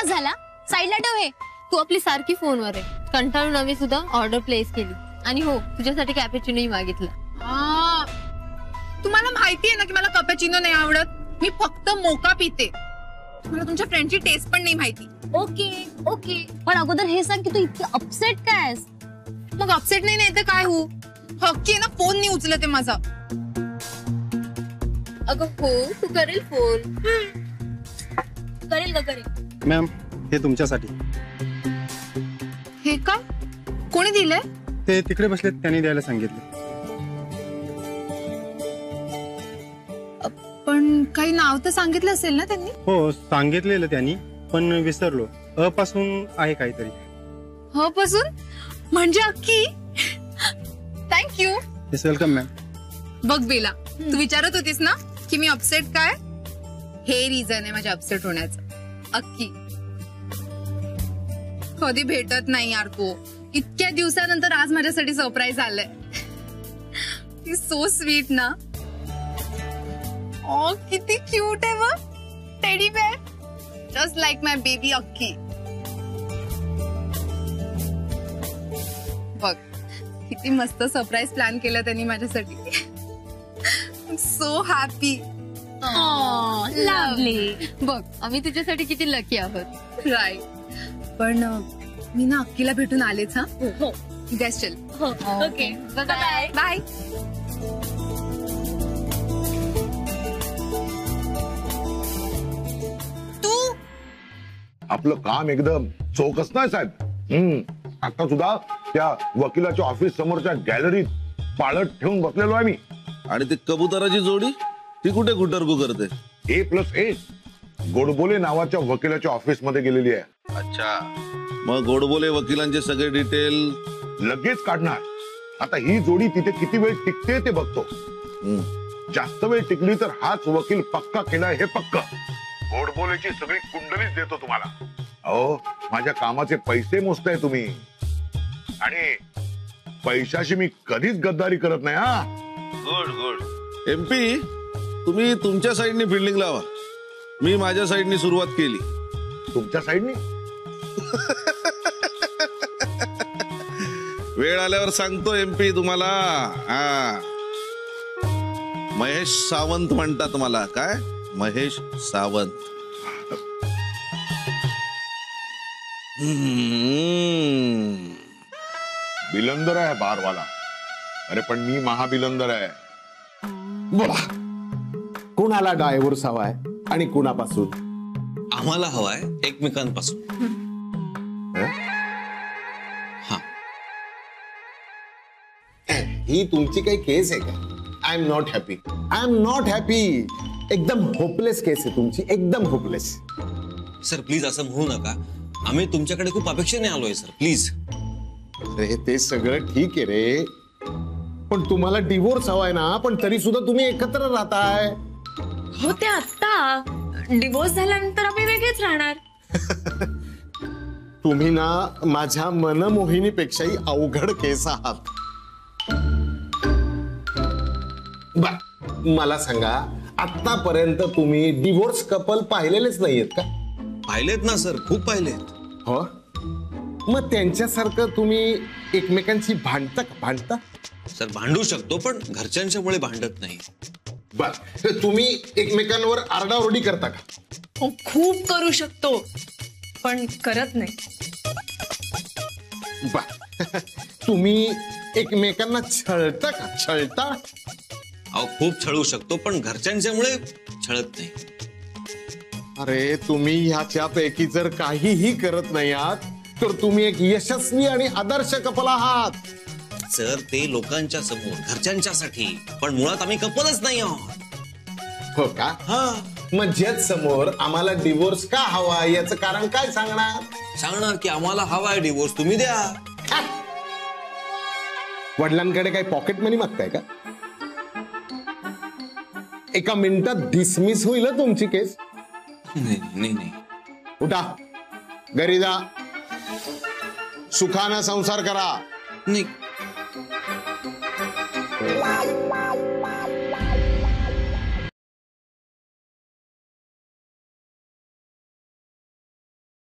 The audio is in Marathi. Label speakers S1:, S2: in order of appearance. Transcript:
S1: बस झाला, साईडला ठेव हे.
S2: तू आपली सारखी फोनवर आहे. कंटाळून आम्ही सुद्धा ऑर्डर प्लेस केली आणि हो तुझ्यासाठी कॅपेचिनोही मागितलं.
S3: तुम्हाला माहिती आहे ना की मला कॅपेचिनो नाही आवडत. मी फक्त मोका पिते. मला तुमच्या फ्रेंडची टेस्ट पण नाही माहिती.
S1: ओके ओके, पण अगोदर हे सांग की तू इतकी अपसेट काय आहेस?
S3: मग अपसेट नाही तर काय हो? हक्की आहे ना, फोन नाही उचलत आहे माझा.
S2: अगं हो, तू करेल फोन.
S1: करेल का करेल.
S4: मॅम हे तुमच्यासाठी.
S3: हे का? कोणी दिलंय?
S4: ते तिकडे बसलेत, त्यांनी द्यायला सांगितलं.
S3: पण काही नाव तर सांगितलं असेल ना त्यांनी?
S4: हो सांगितलेलं त्यांनी, पण विसरलो. अ पासून आहे काहीतरी.
S3: ह पासून म्हणजे अक्की. थँक्यू.
S4: Yes welcome ma'am.
S3: बघ बेला, तू विचारत होतीस ना की मी अपसेट काय? हे रिझन आहे माझ्या अपसेट होण्याचं. अक्की कधी भेटत नाही यार तो. इतक्या दिवसानंतर आज माझ्यासाठी सरप्राईज आलंय. ती सो स्वीट ना. ओ किती क्यूट आहे बघ. टेडी बेअर जस्ट लाईक माय बेबी अक्की. बघ किती मस्त सरप्राईज प्लॅन केलं त्यांनी माझ्यासाठी. So happy.
S1: लवली.
S2: बघ आम्ही तुझ्यासाठी किती लकी आहोत.
S3: राईट. पण मी ना अक्कीला भेटून आलेच. हा
S1: हो
S3: गॅस चल.
S1: Okay bye
S3: bye. तू
S5: आपलं काम एकदम चोखच नाही साहेब. आता सुद्धा त्या वकिलाच्या ऑफिस समोरच्या गॅलरीत पाळत ठेवून बसलेलो आहे मी.
S6: आणि ती कबुतराची जोडी ती कुठे गुटरगू करते?
S5: A+A गोडबोले नावाच्या वकिलाच्या ऑफिस मध्ये गेलेली आहे.
S6: अच्छा, मग गोडबोले वकिलांचे सगळे डिटेल
S5: लगेच काढणार. आता ही जोडी तिथे किती वेळ टिकते ते बघतो. जास्त वेळ टिकली तर हाच वकील पक्का केला हे पक्का. गोडबोलेची सगळी कुंडलीच देतो तुम्हाला. अहो माझ्या कामाचे पैसे मोजताय तुम्ही, आणि पैशाशी मी कधीच गद्दारी करत नाही. हा
S6: गुड गुड. MP तुम्ही तुमच्या साईडनी फिल्डिंग लावा, मी माझ्या साईडनी सुरुवात केली.
S5: तुमच्या साईडनी
S6: वेळ आल्यावर सांगतो MP तुम्हाला. हा महेश सावंत म्हणतात मला. काय महेश सावंत?
S5: बिलंदर आहे बारवाला. अरे पण मी महाबिलंदर आहे.
S7: बोला कुणाला डायव्होर्स हवाय आणि कुणापासून?
S8: आम्हाला हवाय एकमेकांपासून.
S7: ही तुमची काही केस आहे का? I am not happy. I am not happy. एकदम होपलेस केस आहे तुमची, एकदम होपलेस.
S8: सर प्लीज असं म्हणू नका. आम्ही तुमच्याकडे खूप अपेक्षेने आलोय सर, प्लीज.
S7: अरे ते सगळं ठीक आहे रे, पण तुम्हाला डिवोर्स हवाय ना, पण तरी सुद्धा तुम्ही एकत्र राहताय.
S9: हो ते आता डिवोर्स झाल्यानंतर आम्ही वेगळेच राहणार.
S7: तुम्ही ना माझ्या मनमोहिनीपेक्षाही अवघड केस आहात. मला सांगा, आतापर्यंत तुम्ही डिवोर्स कपल पाहिलेलेच नाहीयेत का?
S8: पाहिलेत ना सर, खूप पाहिलेत.
S7: हो, मग त्यांच्यासारखं तुम्ही एकमेकांशी भांडता का? भांडता
S8: सर? भांडू शकतो, पण घरच्यांच्या मुळे भांडत नाही.
S7: बर, तुम्ही एकमेकांवर आरडाओरडी करता का?
S9: हो खूप करू शकतो, पण करत नाही.
S7: बर, तुम्ही एकमेकांना छळता का? छळता?
S8: अहो खूप छळू शकतो, पण घरच्यांच्या मुळे छळत नाही.
S7: अरे तुम्ही ह्याच्यापैकी जर काहीही करत नाही आहात तर तुम्ही एक यशस्वी आणि आदर्श कपल आहात.
S8: सर ते लोकांच्या समोर, घरच्यांच्यासाठी, पण मुळात आम्ही कपलच नाही आहोत.
S7: हो का?
S8: हा.
S7: मग जज समोर आम्हाला डिवोर्स का हवा याचं कारण काय सांगणार?
S8: सांगणार की आम्हाला हवाय डिवोर्स, तुम्ही द्या.
S7: वडिलांकडे काही पॉकेट मनी मागताय का? एका मिनिटात डिसमिस होईल तुमची केस.
S8: नाही.
S7: उठा, घरी जा, सुखानं संसार करा.
S8: नाही